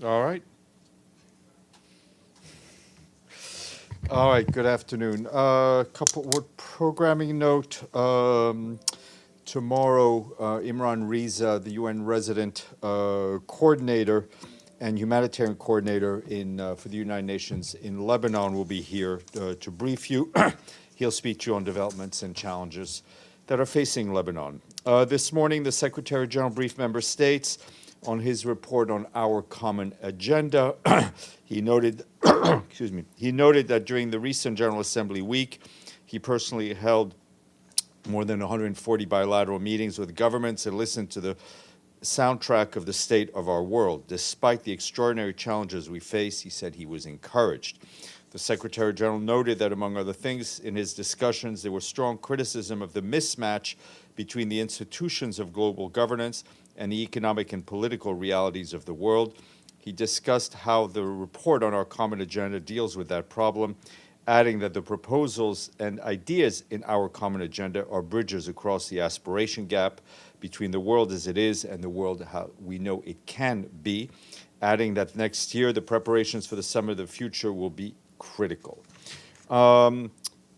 All right. All right, good afternoon. Couple word programming note. Tomorrow, Imran Riza, the UN resident coordinator and humanitarian coordinator for the United Nations in Lebanon will be here to brief you. He'll speak to you on developments and challenges that are facing Lebanon. This morning, the Secretary General briefed member states on his report on our common agenda. He noted, he noted that during the recent General Assembly week, he personally held more than 140 bilateral meetings with governments and listened to the soundtrack of the state of our world. Despite the extraordinary challenges we face, he said he was encouraged. The Secretary General noted that, among other things, in his discussions, there was strong criticism of the mismatch between the institutions of global governance and the economic and political realities of the world. He discussed how the report on our common agenda deals with that problem, adding that the proposals and ideas in our common agenda are bridges across the aspiration gap between the world as it is and the world how we know it can be, adding that next year the preparations for the Summit of the Future will be critical.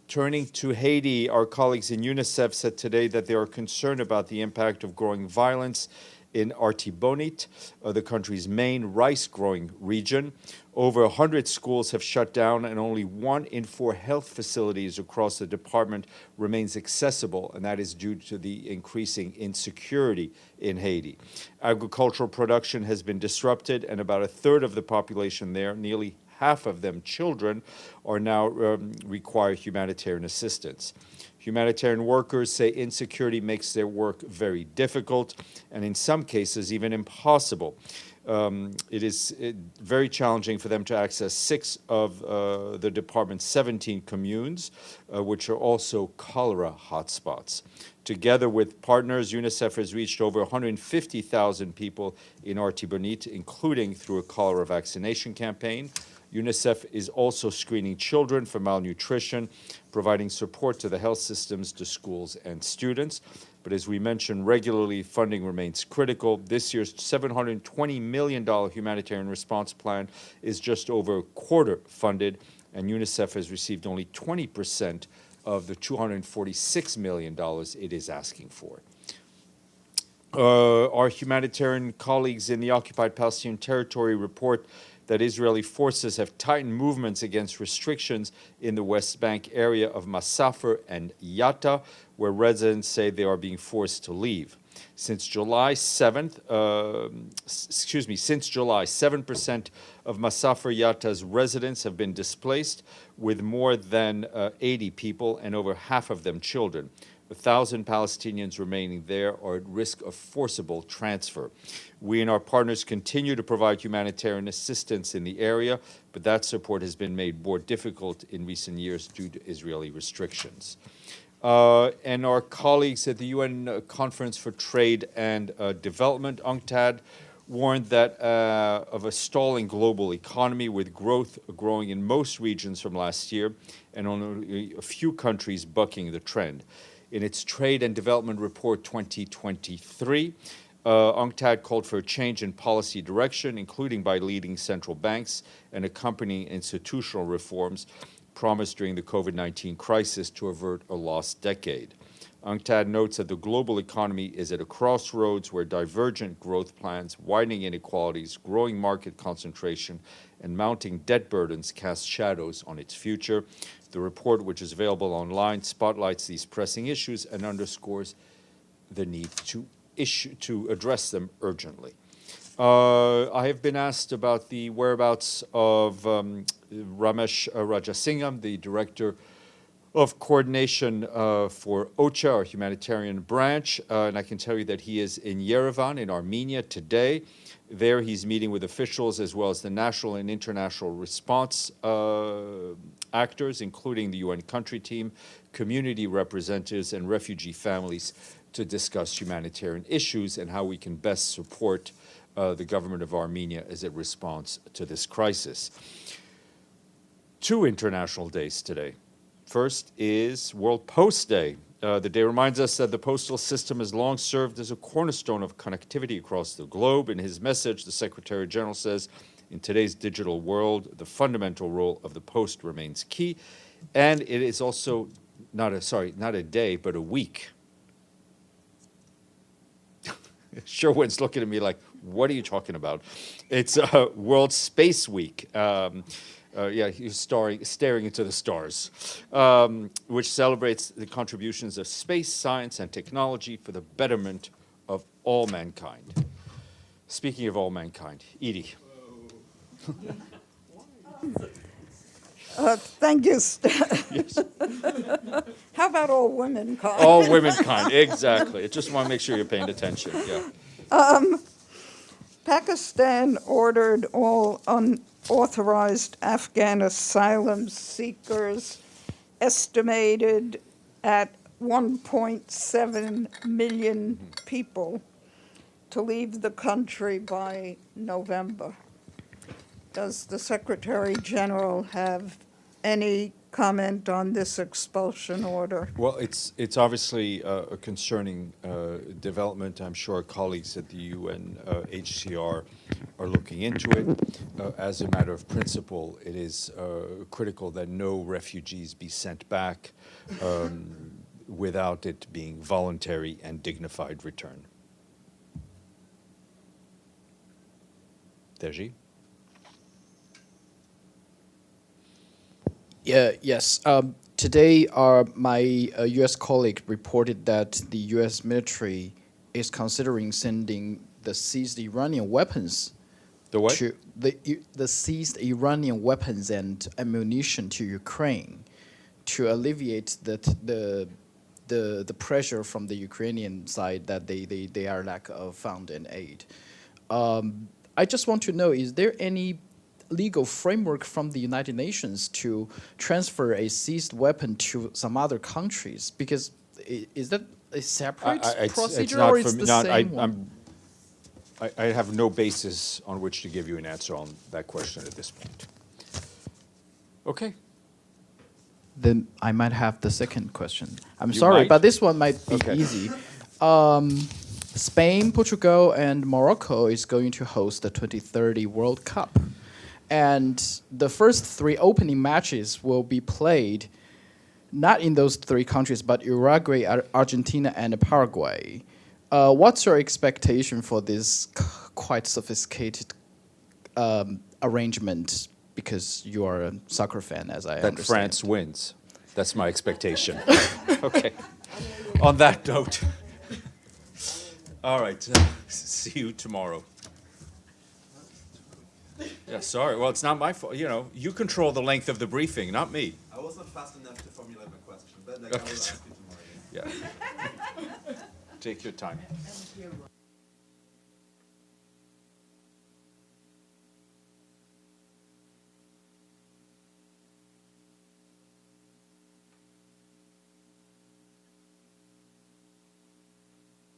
Turning to Haiti, our colleagues in UNICEF said today that they are concerned about the impact of growing violence in Artibonite, the country's main rice-growing region. Over 100 schools have shut down, and only 1 in 4 health facilities across the department remains accessible, and that is due to the increasing insecurity in Haiti. Agricultural production has been disrupted, and about a third of the population there, nearly half of them children, are now require humanitarian assistance. Humanitarian workers say insecurity makes their work very difficult and in some cases even impossible. It is very challenging for them to access 6 of the department's 17 communes, which are also cholera hotspots. Together with partners, UNICEF has reached over 150,000 people in Artibonite, including through a cholera vaccination campaign. UNICEF is also screening children for malnutrition, providing support to the health systems, to schools and students. But as we mentioned regularly, funding remains critical. This year's $720 million humanitarian response plan is just over a quarter funded, and UNICEF has received only 20% of the $246 million it is asking for. Our humanitarian colleagues in the occupied Palestinian territory report that Israeli forces have tightened movements against restrictions in the West Bank area of Masafer and Yatta, where residents say they are being forced to leave. Since July 7th, 7% of Masafer Yatta's residents have been displaced, with more than 80 people and over half of them children. 1,000 Palestinians remaining there are at risk of forcible transfer. We and our partners continue to provide humanitarian assistance in the area, but that support has been made more difficult in recent years due to Israeli restrictions. And our colleagues at the UN Conference for Trade and Development, UNCTAD, warned that of a stalling global economy, with growth growing in most regions from last year and only a few countries bucking the trend. In its Trade and Development Report 2023, UNCTAD called for a change in policy direction, including by leading central banks and accompanying institutional reforms promised during the COVID-19 crisis to avert a lost decade. UNCTAD notes that the global economy is at a crossroads where divergent growth plans, widening inequalities, growing market concentration, and mounting debt burdens cast shadows on its future. The report, which is available online, spotlights these pressing issues and underscores the need to address them urgently. I have been asked about the whereabouts of Ramesh Rajasingham, the director of coordination for OCHA, our humanitarian branch, and I can tell you that he is in Yerevan in Armenia today. There he's meeting with officials as well as the national and international response actors, including the UN country team, community representatives, and refugee families to discuss humanitarian issues and how we can best support the government of Armenia as it responds to this crisis. 2 international days today. First is World Post Day. The day reminds us that the postal system has long served as a cornerstone of connectivity across the globe. In his message, the Secretary General says In today's digital world, the fundamental role of the post remains key, and it is also not a day, but a week. Sherwin's looking at me like, what are you talking about? It's World Space Week. Yeah, he's staring into the stars, which celebrates the contributions of space science and technology for the betterment of all mankind. Speaking of all mankind, Edie. Thank you. Yes. How about all womankind? All womankind, exactly. I just want to make sure you're paying attention. Yeah. Pakistan ordered all unauthorized Afghan asylum seekers, estimated at 1.7 million people, to leave the country by November. Does the Secretary General have any comment on this expulsion order? Well, it's obviously a concerning development. I'm sure colleagues at the UNHCR are looking into it. As a matter of principle, it is critical that no refugees be sent back without it being voluntary and dignified return. Deji? Yes. Today, my U.S. colleague reported that the U.S. military is considering sending the seized Iranian weapons. The what? To the seized Iranian weapons and ammunition to Ukraine to alleviate the pressure from the Ukrainian side that they are lack of fund and aid. I just want to know, is there any legal framework from the United Nations to transfer a seized weapon to some other countries? Because is that a separate procedure, or is the same one? I have no basis on which to give you an answer on that question at this point. Okay. Then I might have the second question. I'm You sorry, might? but this one might be Okay. easy. Spain, Portugal, and Morocco is going to host the 2030 World Cup. And the first three opening matches will be played not in those three countries, but Uruguay, Argentina, and Paraguay. What's your expectation for this quite sophisticated arrangement? Because you are a soccer fan, as I understand. That France wins. That's my expectation. Okay. On that note, all right. See you tomorrow. Yeah, sorry. Well, it's not my fault. You know, you control the length of the briefing, not me. I wasn't fast enough to formulate my question, but like, I will ask you tomorrow. Yeah. Take your time.